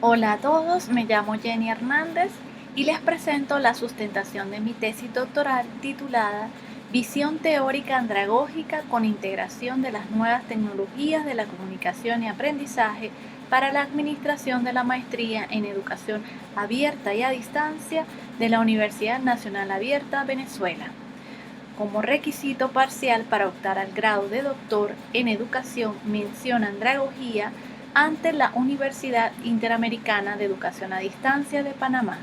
Hola a todos, me llamo Jenny Hernández y les presento la sustentación de mi tesis doctoral titulada Visión teórica andragógica con integración de las nuevas tecnologías de la comunicación y aprendizaje para la administración de la maestría en educación abierta y a distancia de la Universidad Nacional Abierta, Venezuela. Como requisito parcial para optar al grado de doctor en educación, menciona andragogía ante la Universidad Interamericana de Educación a Distancia de Panamá.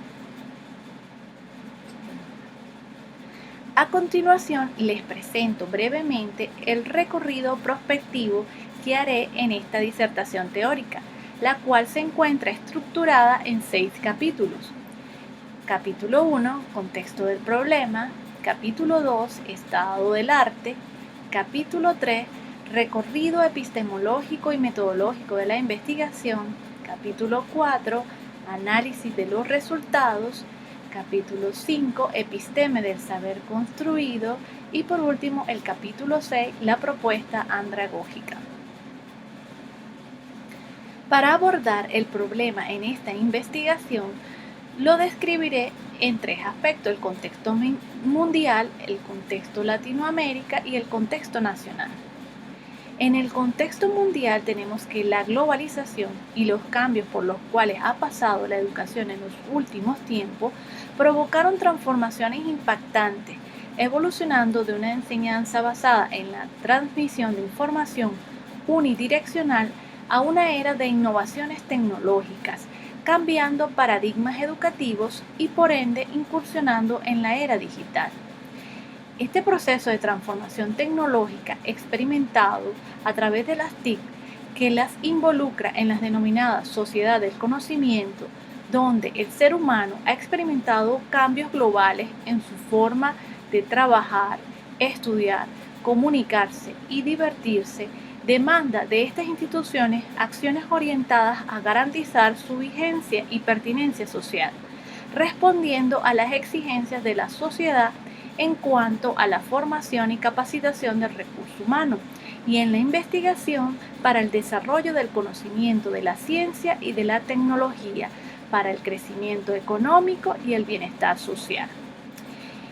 A continuación, les presento brevemente el recorrido prospectivo que haré en esta disertación teórica, la cual se encuentra estructurada en 6 capítulos. Capítulo 1, contexto del problema. Capítulo 2, estado del arte. Capítulo 3, recorrido epistemológico y metodológico de la investigación. Capítulo 4, análisis de los resultados. Capítulo 5, episteme del saber construido. Y por último, el capítulo 6, la propuesta andragógica. Para abordar el problema en esta investigación, lo describiré en 3 aspectos: el contexto mundial, el contexto Latinoamérica y el contexto nacional. En el contexto mundial tenemos que la globalización y los cambios por los cuales ha pasado la educación en los últimos tiempos provocaron transformaciones impactantes, evolucionando de una enseñanza basada en la transmisión de información unidireccional a una era de innovaciones tecnológicas, cambiando paradigmas educativos y por ende incursionando en la era digital. Este proceso de transformación tecnológica experimentado a través de las TIC, que las involucra en las denominadas sociedad del conocimiento, donde el ser humano ha experimentado cambios globales en su forma de trabajar, estudiar, comunicarse y divertirse, demanda de estas instituciones acciones orientadas a garantizar su vigencia y pertinencia social, respondiendo a las exigencias de la sociedad en cuanto a la formación y capacitación del recurso humano y en la investigación para el desarrollo del conocimiento de la ciencia y de la tecnología, para el crecimiento económico y el bienestar social.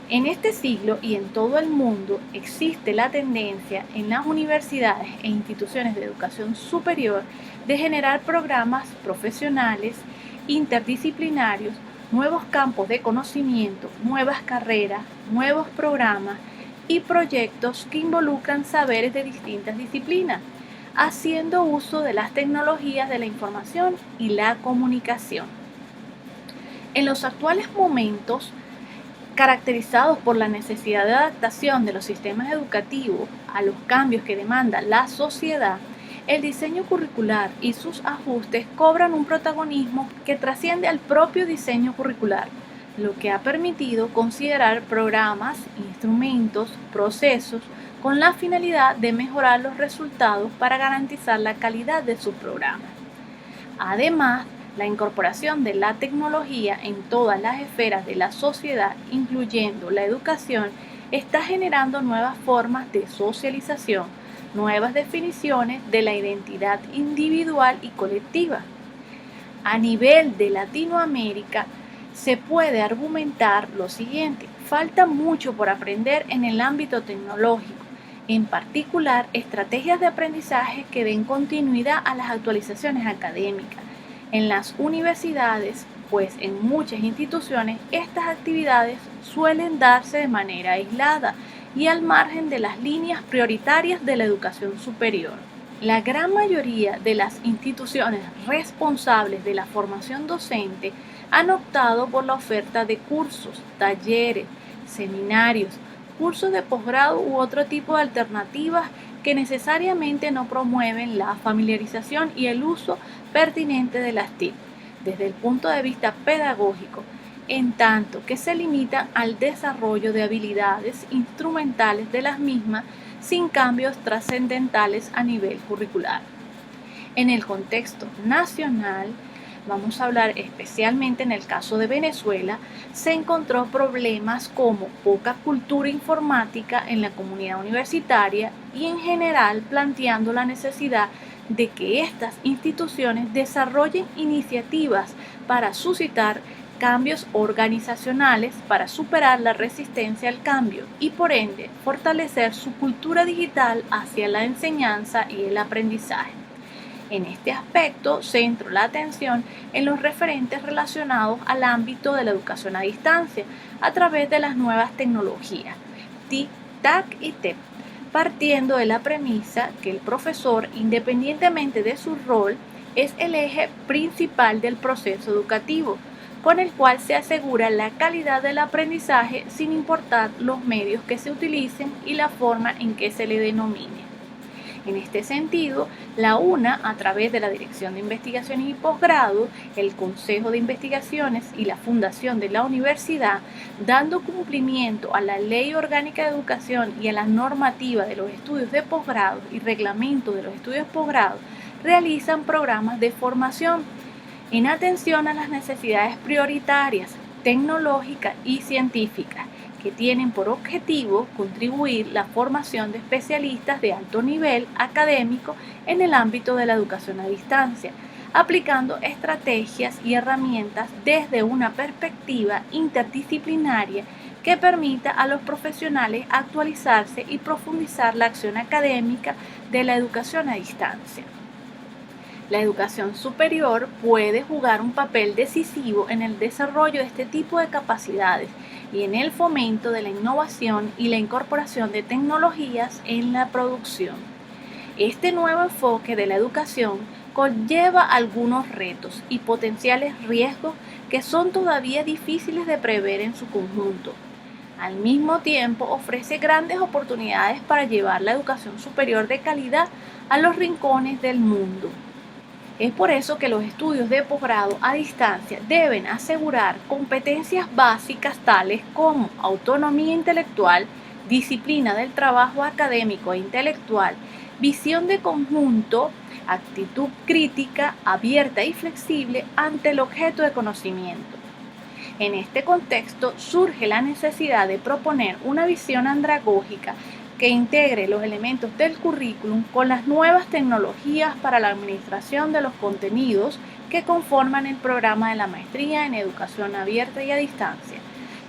En este siglo y en todo el mundo existe la tendencia en las universidades e instituciones de educación superior de generar programas profesionales interdisciplinarios, nuevos campos de conocimiento, nuevas carreras, nuevos programas y proyectos que involucran saberes de distintas disciplinas, haciendo uso de las tecnologías de la información y la comunicación. En los actuales momentos, caracterizados por la necesidad de adaptación de los sistemas educativos a los cambios que demanda la sociedad, el diseño curricular y sus ajustes cobran un protagonismo que trasciende al propio diseño curricular, lo que ha permitido considerar programas, instrumentos, procesos con la finalidad de mejorar los resultados para garantizar la calidad de sus programas. Además, la incorporación de la tecnología en todas las esferas de la sociedad, incluyendo la educación, está generando nuevas formas de socialización, nuevas definiciones de la identidad individual y colectiva. A nivel de Latinoamérica, se puede argumentar lo siguiente: falta mucho por aprender en el ámbito tecnológico, en particular estrategias de aprendizaje que den continuidad a las actualizaciones académicas. En las universidades, pues en muchas instituciones estas actividades suelen darse de manera aislada y al margen de las líneas prioritarias de la educación superior. La gran mayoría de las instituciones responsables de la formación docente han optado por la oferta de cursos, talleres, seminarios, cursos de posgrado u otro tipo de alternativas que necesariamente no promueven la familiarización y el uso pertinente de las TIC desde el punto de vista pedagógico, en tanto que se limitan al desarrollo de habilidades instrumentales de las mismas sin cambios trascendentales a nivel curricular. En el contexto nacional, vamos a hablar especialmente en el caso de Venezuela, se encontró problemas como poca cultura informática en la comunidad universitaria y en general planteando la necesidad de que estas instituciones desarrollen iniciativas para suscitar cambios organizacionales para superar la resistencia al cambio y por ende fortalecer su cultura digital hacia la enseñanza y el aprendizaje. En este aspecto, centro la atención en los referentes relacionados al ámbito de la educación a distancia a través de las nuevas tecnologías, TIC, TAC y TEP, partiendo de la premisa que el profesor, independientemente de su rol, es el eje principal del proceso educativo, con el cual se asegura la calidad del aprendizaje sin importar los medios que se utilicen y la forma en que se le denomine. En este sentido, la UNA, a través de la Dirección de Investigaciones y Posgrado, el Consejo de Investigaciones y la Fundación de la Universidad, dando cumplimiento a la Ley Orgánica de Educación y a la normativa de los estudios de posgrado y reglamento de los estudios de posgrado, realizan programas de formación en atención a las necesidades prioritarias, tecnológicas y científicas, que tienen por objetivo contribuir la formación de especialistas de alto nivel académico en el ámbito de la educación a distancia, aplicando estrategias y herramientas desde una perspectiva interdisciplinaria que permita a los profesionales actualizarse y profundizar la acción académica de la educación a distancia. La educación superior puede jugar un papel decisivo en el desarrollo de este tipo de capacidades y en el fomento de la innovación y la incorporación de tecnologías en la producción. Este nuevo enfoque de la educación conlleva algunos retos y potenciales riesgos que son todavía difíciles de prever en su conjunto. Al mismo tiempo, ofrece grandes oportunidades para llevar la educación superior de calidad a los rincones del mundo. Es por eso que los estudios de posgrado a distancia deben asegurar competencias básicas tales como autonomía intelectual, disciplina del trabajo académico e intelectual, visión de conjunto, actitud crítica, abierta y flexible ante el objeto de conocimiento. En este contexto surge la necesidad de proponer una visión andragógica que integre los elementos del currículum con las nuevas tecnologías para la administración de los contenidos que conforman el programa de la maestría en educación abierta y a distancia,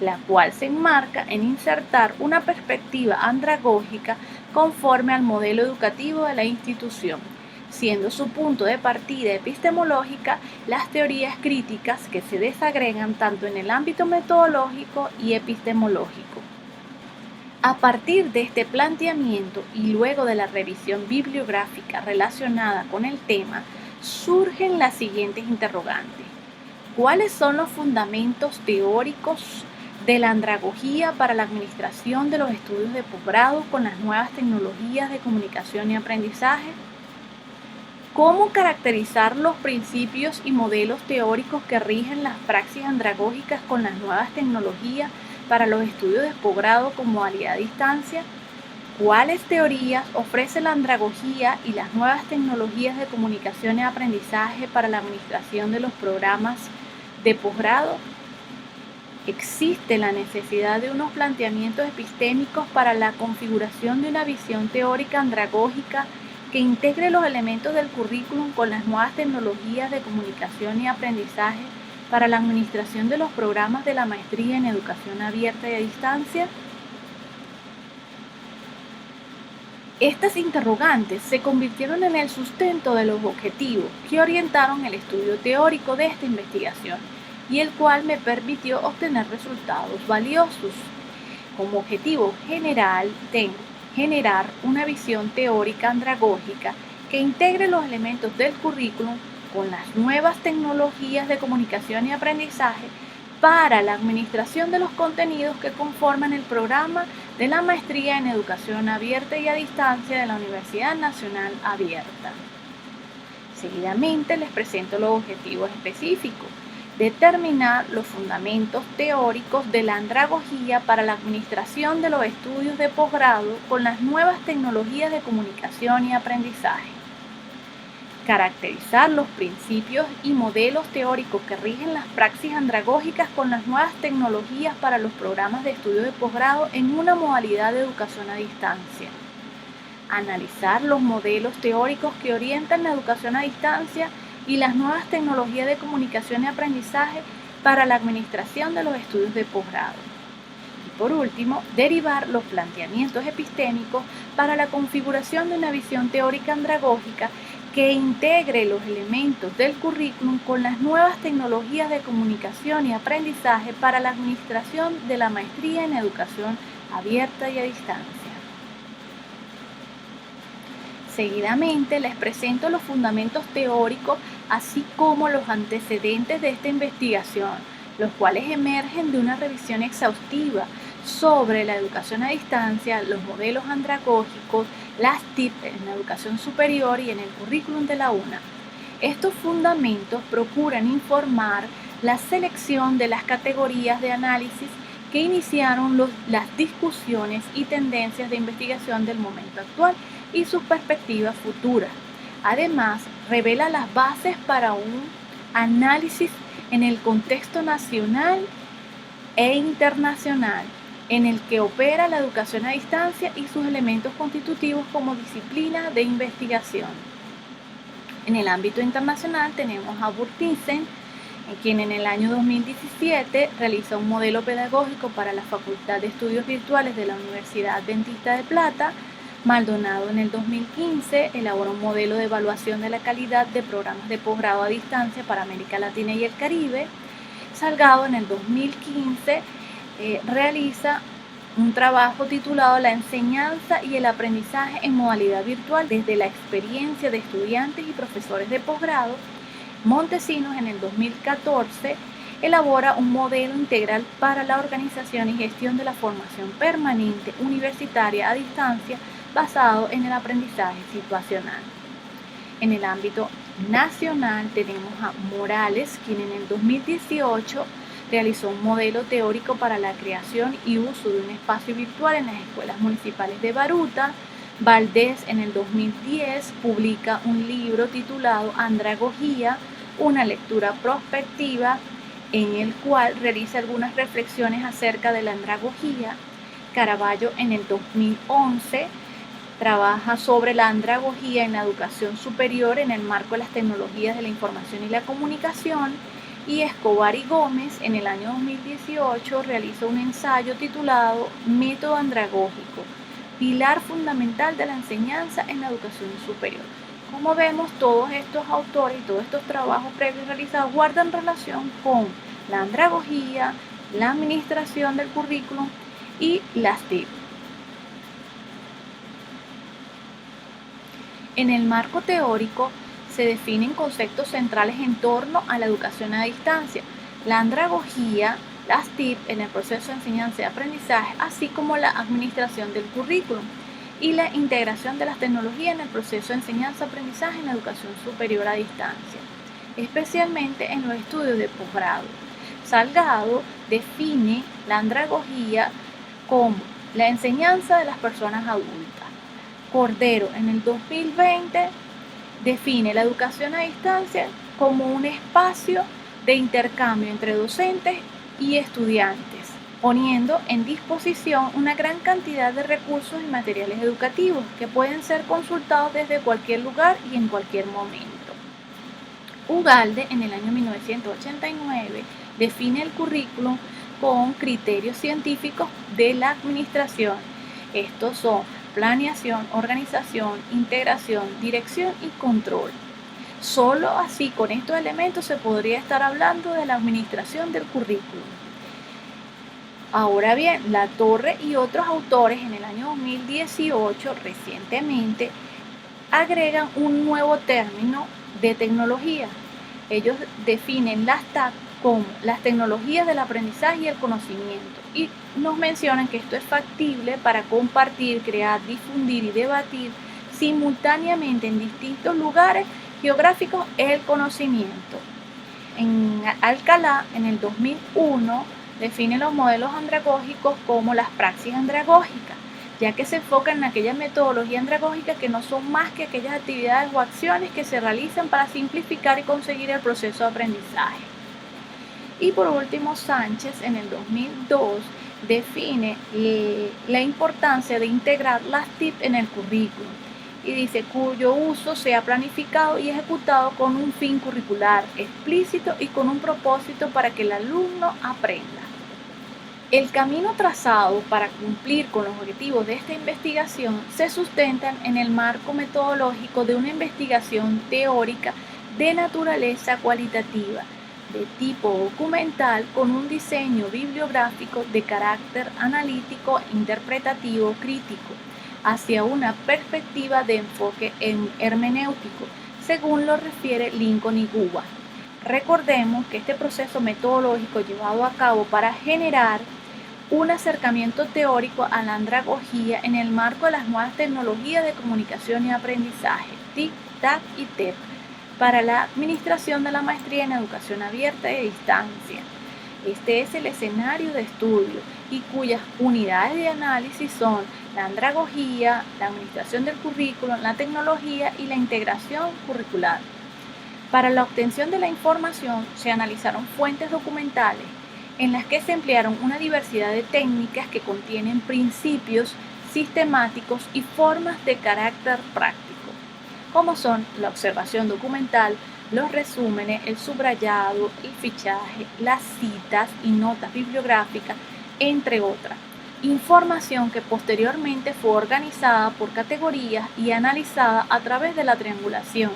la cual se enmarca en insertar una perspectiva andragógica conforme al modelo educativo de la institución, siendo su punto de partida epistemológica las teorías críticas que se desagregan tanto en el ámbito metodológico y epistemológico. A partir de este planteamiento y luego de la revisión bibliográfica relacionada con el tema, surgen las siguientes interrogantes. ¿Cuáles son los fundamentos teóricos de la andragogía para la administración de los estudios de posgrado con las nuevas tecnologías de comunicación y aprendizaje? ¿Cómo caracterizar los principios y modelos teóricos que rigen las praxis andragógicas con las nuevas tecnologías para los estudios de posgrado con modalidad a distancia? ¿Cuáles teorías ofrece la andragogía y las nuevas tecnologías de comunicación y aprendizaje para la administración de los programas de posgrado? ¿Existe la necesidad de unos planteamientos epistémicos para la configuración de una visión teórica andragógica que integre los elementos del currículum con las nuevas tecnologías de comunicación y aprendizaje para la administración de los programas de la maestría en educación abierta y a distancia? Estas interrogantes se convirtieron en el sustento de los objetivos que orientaron el estudio teórico de esta investigación y el cual me permitió obtener resultados valiosos. Como objetivo general, tengo generar una visión teórica andragógica que integre los elementos del currículum con las nuevas tecnologías de comunicación y aprendizaje para la administración de los contenidos que conforman el programa de la maestría en educación abierta y a distancia de la Universidad Nacional Abierta. Seguidamente les presento los objetivos específicos. Determinar los fundamentos teóricos de la andragogía para la administración de los estudios de posgrado con las nuevas tecnologías de comunicación y aprendizaje. Caracterizar los principios y modelos teóricos que rigen las praxis andragógicas con las nuevas tecnologías para los programas de estudio de posgrado en una modalidad de educación a distancia. analizar los modelos teóricos que orientan la educación a distancia y las nuevas tecnologías de comunicación y aprendizaje para la administración de los estudios de posgrado. Y por último, derivar los planteamientos epistémicos para la configuración de una visión teórica andragógica que integre los elementos del currículum con las nuevas tecnologías de comunicación y aprendizaje para la administración de la maestría en educación abierta y a distancia. Seguidamente les presento los fundamentos teóricos así como los antecedentes de esta investigación, los cuales emergen de una revisión exhaustiva sobre la educación a distancia, los modelos andragógicos, las TIC en la educación superior y en el currículum de la UNA. Estos fundamentos procuran informar la selección de las categorías de análisis que iniciaron las discusiones y tendencias de investigación del momento actual y sus perspectivas futuras. Además, revela las bases para un análisis en el contexto nacional e internacional en el que opera la educación a distancia y sus elementos constitutivos como disciplina de investigación. En el ámbito internacional tenemos a Burt Nissen, quien en el año 2017 realizó un modelo pedagógico para la Facultad de Estudios Virtuales de la Universidad Adventista de Plata. Maldonado en el 2015 elaboró un modelo de evaluación de la calidad de programas de posgrado a distancia para América Latina y el Caribe. Salgado en el 2015 realiza un trabajo titulado La enseñanza y el aprendizaje en modalidad virtual desde la experiencia de estudiantes y profesores de posgrado. Montesinos en el 2014 elabora un modelo integral para la organización y gestión de la formación permanente universitaria a distancia basado en el aprendizaje situacional. En el ámbito nacional tenemos a Morales, quien en el 2018 realizó un modelo teórico para la creación y uso de un espacio virtual en las escuelas municipales de Baruta. Valdés en el 2010 publica un libro titulado Andragogía, una lectura prospectiva, en el cual realiza algunas reflexiones acerca de la andragogía. Caravaggio en el 2011 trabaja sobre la andragogía en la educación superior en el marco de las tecnologías de la información y la comunicación. Y Escobar y Gómez en el año 2018 realiza un ensayo titulado Método andragógico, pilar fundamental de la enseñanza en la educación superior. Como vemos, todos estos autores y todos estos trabajos previos realizados guardan relación con la andragogía, la administración del currículum y las TIC. En el marco teórico se definen conceptos centrales en torno a la educación a distancia, la andragogía, las TIC en el proceso de enseñanza y aprendizaje, así como la administración del currículum y la integración de las tecnologías en el proceso de enseñanza-aprendizaje en la educación superior a distancia, especialmente en los estudios de posgrado. Salgado define la andragogía como la enseñanza de las personas adultas. Cordero en el 2020 define la educación a distancia como un espacio de intercambio entre docentes y estudiantes, poniendo en disposición una gran cantidad de recursos y materiales educativos que pueden ser consultados desde cualquier lugar y en cualquier momento. Ugalde en el año 1989 define el currículum con criterios científicos de la administración. Estos son planeación, organización, integración, dirección y control. Solo así, con estos elementos, se podría estar hablando de la administración del currículum. Ahora bien, La Torre y otros autores en el año 2018, recientemente, agregan un nuevo término de tecnología. Ellos definen las TAC como las tecnologías del aprendizaje y el conocimiento y nos mencionan que esto es factible para compartir, crear, difundir y debatir simultáneamente en distintos lugares geográficos el conocimiento. En Alcalá, en el 2001, define los modelos andragógicos como las praxis andragógicas, ya que se enfocan en aquellas metodologías andragógicas que no son más que aquellas actividades o acciones que se realizan para simplificar y conseguir el proceso de aprendizaje. Y por último, Sánchez en el 2002 define la importancia de integrar las TIC en el currículum y dice cuyo uso sea planificado y ejecutado con un fin curricular explícito y con un propósito para que el alumno aprenda. El camino trazado para cumplir con los objetivos de esta investigación se sustentan en el marco metodológico de una investigación teórica de naturaleza cualitativa, de tipo documental, con un diseño bibliográfico de carácter analítico, interpretativo, crítico, hacia una perspectiva de enfoque hermenéutico, según lo refiere Lincoln y Guba. Recordemos que este proceso metodológico llevado a cabo para generar un acercamiento teórico a la andragogía en el marco de las nuevas tecnologías de comunicación y aprendizaje, TIC, TAC y TEP, para la administración de la maestría en educación abierta y a distancia. Este es el escenario de estudio y cuyas unidades de análisis son la andragogía, la administración del currículum, la tecnología y la integración curricular. Para la obtención de la información se analizaron fuentes documentales en las que se emplearon una diversidad de técnicas que contienen principios sistemáticos y formas de carácter práctico, como son la observación documental, los resúmenes, el subrayado, el fichaje, las citas y notas bibliográficas, entre otras. Información que posteriormente fue organizada por categorías y analizada a través de la triangulación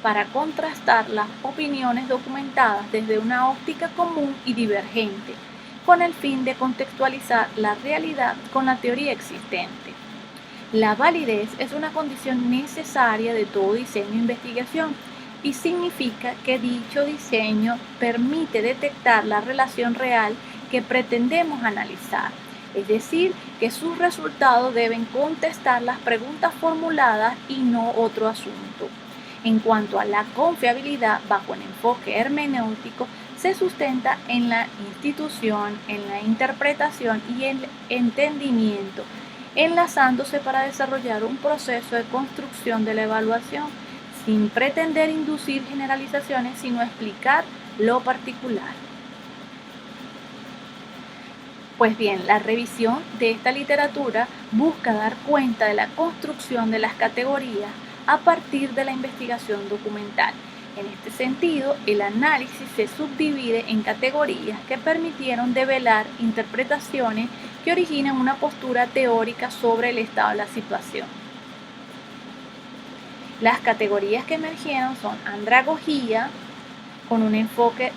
para contrastar las opiniones documentadas desde una óptica común y divergente, con el fin de contextualizar la realidad con la teoría existente. La validez es una condición necesaria de todo diseño e investigación y significa que dicho diseño permite detectar la relación real que pretendemos analizar, es decir, que sus resultados deben contestar las preguntas formuladas y no otro asunto. En cuanto a la confiabilidad bajo el enfoque hermenéutico, se sustenta en la institución, en la interpretación y el entendimiento, enlazándose para desarrollar un proceso de construcción de la evaluación sin pretender inducir generalizaciones, sino explicar lo particular. Pues bien, la revisión de esta literatura busca dar cuenta de la construcción de las categorías a partir de la investigación documental. En este sentido, el análisis se subdivide en categorías que permitieron develar interpretaciones que originan una postura teórica sobre el estado de la situación. Las categorías que emergieron son andragogía, con un enfoque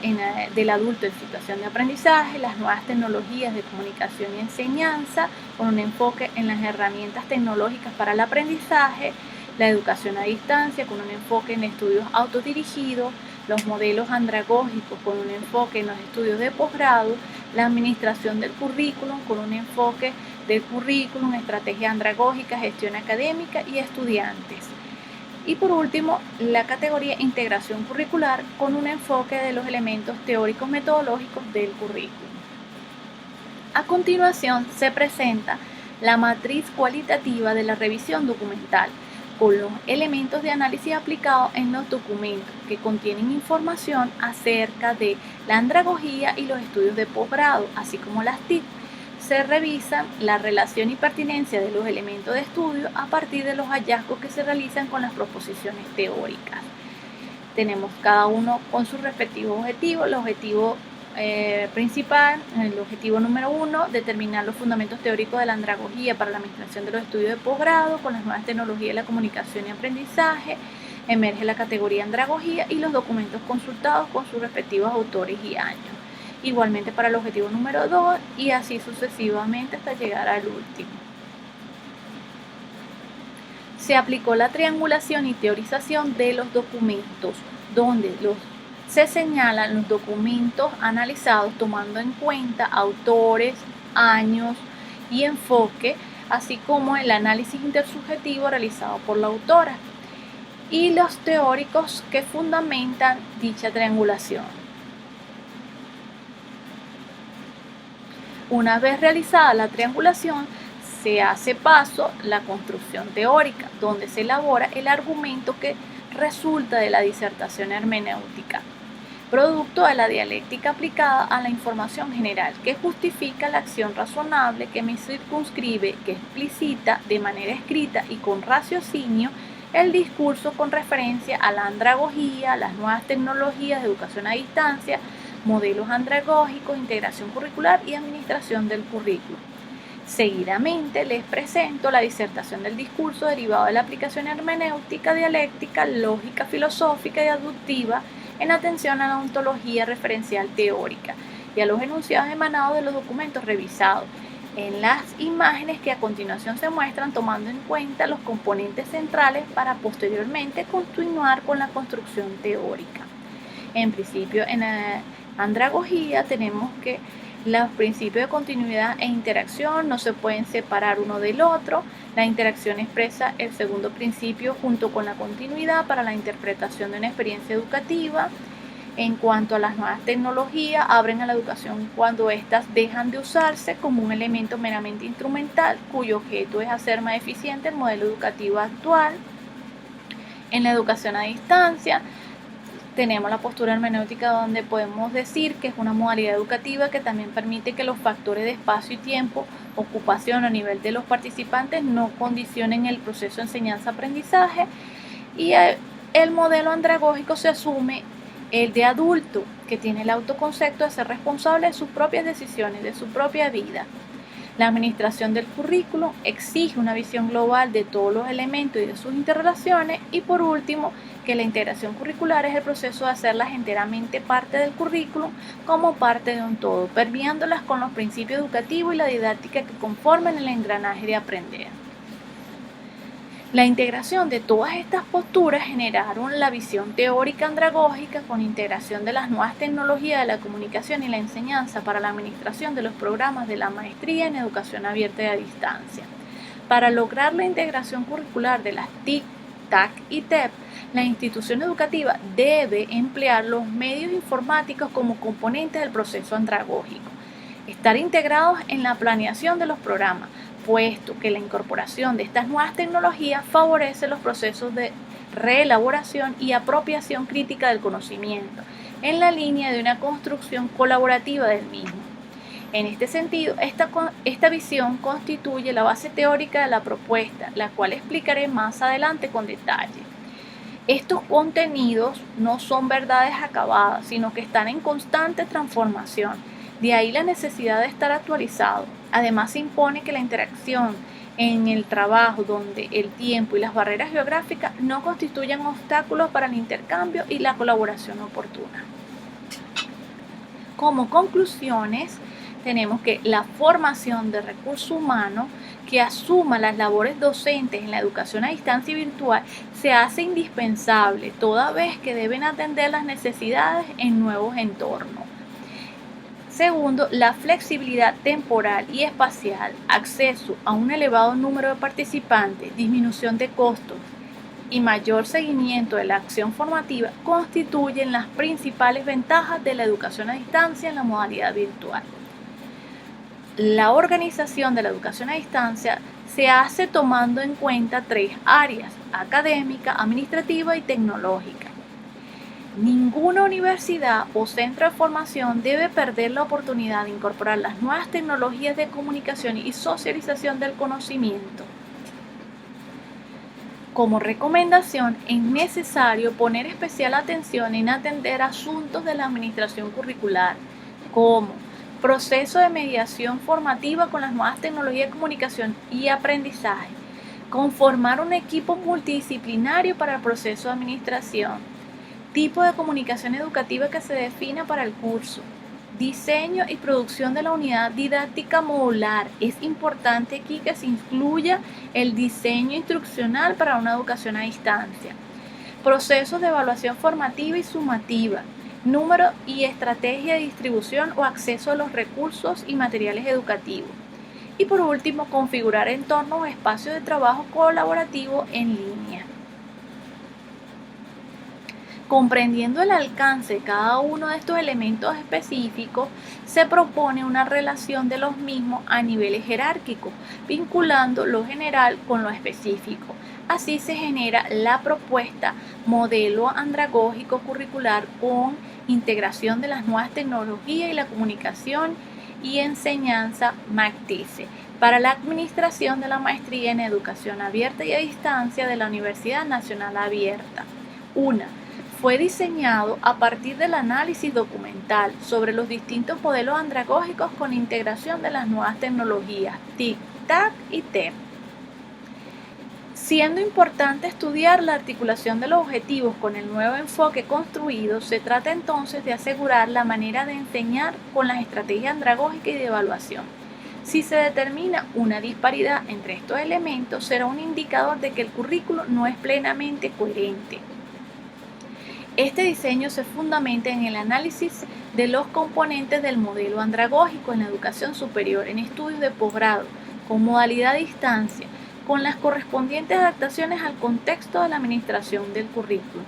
del adulto en situación de aprendizaje, las nuevas tecnologías de comunicación y enseñanza, con un enfoque en las herramientas tecnológicas para el aprendizaje, la educación a distancia, con un enfoque en estudios autodirigidos, los modelos andragógicos, con un enfoque en los estudios de posgrado, la administración del currículum, con un enfoque del currículum, estrategia andragógica, gestión académica y estudiantes. Y por último, la categoría integración curricular con un enfoque de los elementos teóricos metodológicos del currículum. A continuación se presenta la matriz cualitativa de la revisión documental con los elementos de análisis aplicados en los documentos que contienen información acerca de la andragogía y los estudios de posgrado, así como las TIC. Se revisan la relación y pertinencia de los elementos de estudio a partir de los hallazgos que se realizan con las proposiciones teóricas. Tenemos cada uno con sus respectivos objetivos. El objetivo principal, el objetivo número 1, determinar los fundamentos teóricos de la andragogía para la administración de los estudios de posgrado con las nuevas tecnologías de la comunicación y aprendizaje. Emerge la categoría andragogía y los documentos consultados con sus respectivos autores y años. Igualmente para el objetivo número 2 y así sucesivamente hasta llegar al último. Se aplicó la triangulación y teorización de los documentos, donde se señalan los documentos analizados tomando en cuenta autores, años y enfoque, así como el análisis intersubjetivo realizado por la autora y los teóricos que fundamentan dicha triangulación. Una vez realizada la triangulación, se hace paso la construcción teórica, donde se elabora el argumento que resulta de la disertación hermenéutica. producto de la dialéctica aplicada a la información general, que justifica la acción razonable, que me circunscribe, que explicita de manera escrita y con raciocinio el discurso con referencia a la andragogía, las nuevas tecnologías de educación a distancia, modelos andragógicos, integración curricular y administración del currículo. Seguidamente les presento la disertación del discurso derivado de la aplicación hermenéutica, dialéctica, lógica, filosófica y aductiva en atención a la ontología referencial teórica y a los enunciados emanados de los documentos revisados, en las imágenes que a continuación se muestran tomando en cuenta los componentes centrales para posteriormente continuar con la construcción teórica. En principio, en la andragogía tenemos que los principios de continuidad e interacción no se pueden separar uno del otro. La interacción expresa el segundo principio junto con la continuidad para la interpretación de una experiencia educativa. En cuanto a las nuevas tecnologías, abren a la educación cuando éstas dejan de usarse como un elemento meramente instrumental, cuyo objeto es hacer más eficiente el modelo educativo actual. En la educación a distancia, tenemos la postura hermenéutica donde podemos decir que es una modalidad educativa que también permite que los factores de espacio y tiempo, ocupación a nivel de los participantes no condicionen el proceso de enseñanza-aprendizaje, y el modelo andragógico se asume el de adulto, que tiene el autoconcepto de ser responsable de sus propias decisiones, de su propia vida. La administración del currículo exige una visión global de todos los elementos y de sus interrelaciones, y por último, que la integración curricular es el proceso de hacerlas enteramente parte del currículum como parte de un todo, permeándolas con los principios educativos y la didáctica que conforman el engranaje de aprender. La integración de todas estas posturas generaron la visión teórica andragógica con integración de las nuevas tecnologías de la comunicación y la enseñanza para la administración de los programas de la maestría en educación abierta y a distancia. Para lograr la integración curricular de las TIC, TAC y TEP, la institución educativa debe emplear los medios informáticos como componentes del proceso andragógico, estar integrados en la planeación de los programas, puesto que la incorporación de estas nuevas tecnologías favorece los procesos de reelaboración y apropiación crítica del conocimiento, en la línea de una construcción colaborativa del mismo. En este sentido, esta visión constituye la base teórica de la propuesta, la cual explicaré más adelante con detalle. Estos contenidos no son verdades acabadas, sino que están en constante transformación. De ahí la necesidad de estar actualizado. Además, se impone que la interacción en el trabajo, donde el tiempo y las barreras geográficas no constituyan obstáculos para el intercambio y la colaboración oportuna. Como conclusiones, tenemos que la formación de recursos humanos que asuma las labores docentes en la educación a distancia y virtual se hace indispensable, toda vez que deben atender las necesidades en nuevos entornos. Segundo, la flexibilidad temporal y espacial, acceso a un elevado número de participantes, disminución de costos y mayor seguimiento de la acción formativa constituyen las principales ventajas de la educación a distancia en la modalidad virtual. La organización de la educación a distancia se hace tomando en cuenta tres áreas: académica, administrativa y tecnológica. Ninguna universidad o centro de formación debe perder la oportunidad de incorporar las nuevas tecnologías de comunicación y socialización del conocimiento. Como recomendación, es necesario poner especial atención en atender asuntos de la administración curricular, como proceso de mediación formativa con las nuevas tecnologías de comunicación y aprendizaje, conformar un equipo multidisciplinario para el proceso de administración, tipo de comunicación educativa que se defina para el curso, diseño y producción de la unidad didáctica modular. Es importante aquí que se incluya el diseño instruccional para una educación a distancia, procesos de evaluación formativa y sumativa, número y estrategia de distribución o acceso a los recursos y materiales educativos. Y por último, configurar entornos o espacios de trabajo colaborativo en línea. Comprendiendo el alcance de cada uno de estos elementos específicos, se propone una relación de los mismos a niveles jerárquicos, vinculando lo general con lo específico. Así se genera la propuesta modelo andragógico curricular con integración de las nuevas tecnologías y la comunicación y enseñanza MACTICE para la administración de la maestría en educación abierta y a distancia de la Universidad Nacional Abierta. Fue diseñado a partir del análisis documental sobre los distintos modelos andragógicos con integración de las nuevas tecnologías TIC, TAC y TEP. Siendo importante estudiar la articulación de los objetivos con el nuevo enfoque construido, se trata entonces de asegurar la manera de enseñar con las estrategias andragógicas y de evaluación. Si se determina una disparidad entre estos elementos, será un indicador de que el currículo no es plenamente coherente. Este diseño se fundamenta en el análisis de los componentes del modelo andragógico en la educación superior, en estudios de posgrado, con modalidad a distancia, con las correspondientes adaptaciones al contexto de la administración del currículo.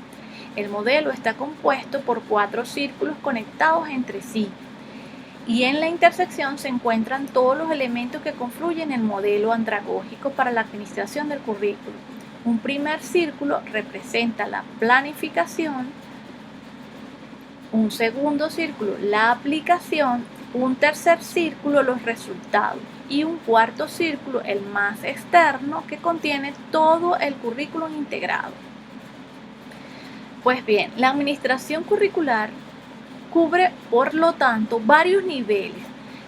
El modelo está compuesto por 4 círculos conectados entre sí, y en la intersección se encuentran todos los elementos que confluyen en el modelo andragógico para la administración del currículo. Un primer círculo representa la planificación, un segundo círculo la aplicación, un tercer círculo los resultados y un cuarto círculo, el más externo, que contiene todo el currículum integrado. Pues bien, la administración curricular cubre, por lo tanto, varios niveles.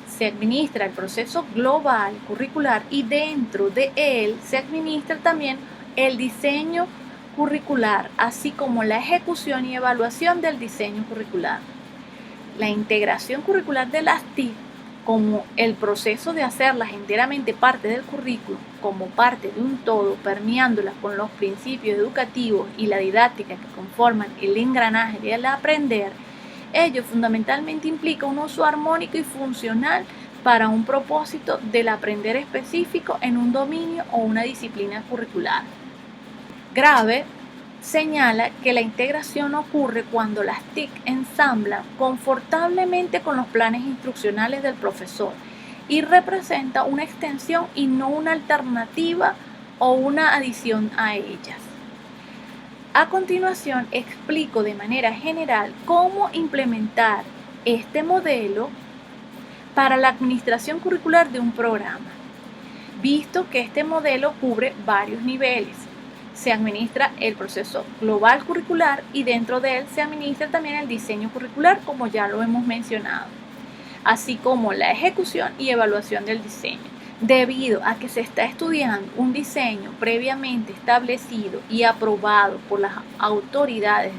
Se administra el proceso global curricular y dentro de él se administra también el diseño curricular, así como la ejecución y evaluación del diseño curricular. La integración curricular de las TIC, como el proceso de hacerlas enteramente parte del currículo, como parte de un todo, permeándolas con los principios educativos y la didáctica que conforman el engranaje del aprender, ello fundamentalmente implica un uso armónico y funcional para un propósito del aprender específico en un dominio o una disciplina curricular. Grave señala que la integración ocurre cuando las TIC ensamblan confortablemente con los planes instruccionales del profesor y representa una extensión y no una alternativa o una adición a ellas. A continuación, explico de manera general cómo implementar este modelo para la administración curricular de un programa, visto que este modelo cubre varios niveles. Se administra el proceso global curricular y dentro de él se administra también el diseño curricular, como ya lo hemos mencionado, así como la ejecución y evaluación del diseño. Debido a que se está estudiando un diseño previamente establecido y aprobado por las autoridades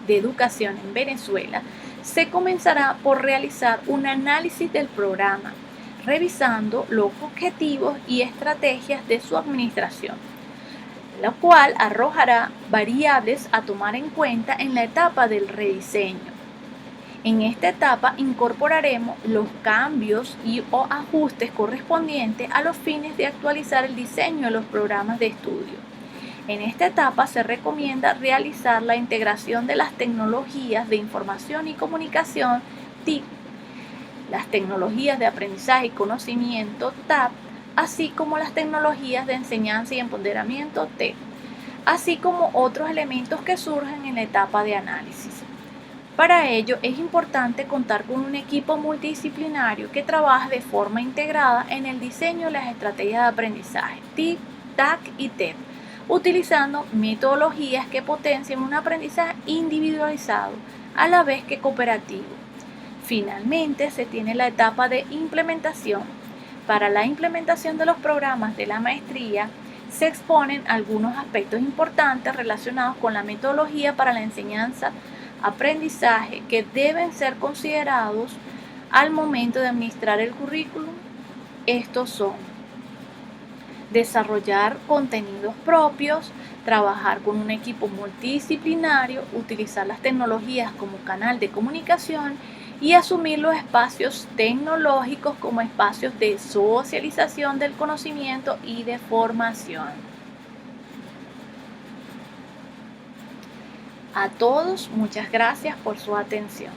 de educación en Venezuela, se comenzará por realizar un análisis del programa, revisando los objetivos y estrategias de su administración, lo cual arrojará variables a tomar en cuenta en la etapa del rediseño. En esta etapa incorporaremos los cambios o ajustes correspondientes a los fines de actualizar el diseño de los programas de estudio. En esta etapa se recomienda realizar la integración de las tecnologías de información y comunicación TIC, las tecnologías de aprendizaje y conocimiento TAP, así como las tecnologías de enseñanza y empoderamiento TEP, así como otros elementos que surgen en la etapa de análisis. Para ello es importante contar con un equipo multidisciplinario que trabaje de forma integrada en el diseño de las estrategias de aprendizaje TIC, TAC y TEP, utilizando metodologías que potencien un aprendizaje individualizado a la vez que cooperativo. Finalmente se tiene la etapa de implementación. Para la implementación de los programas de la maestría se exponen algunos aspectos importantes relacionados con la metodología para la enseñanza aprendizaje que deben ser considerados al momento de administrar el currículum. Estos son: desarrollar contenidos propios, trabajar con un equipo multidisciplinario, utilizar las tecnologías como canal de comunicación y asumir los espacios tecnológicos como espacios de socialización del conocimiento y de formación. A todos, muchas gracias por su atención.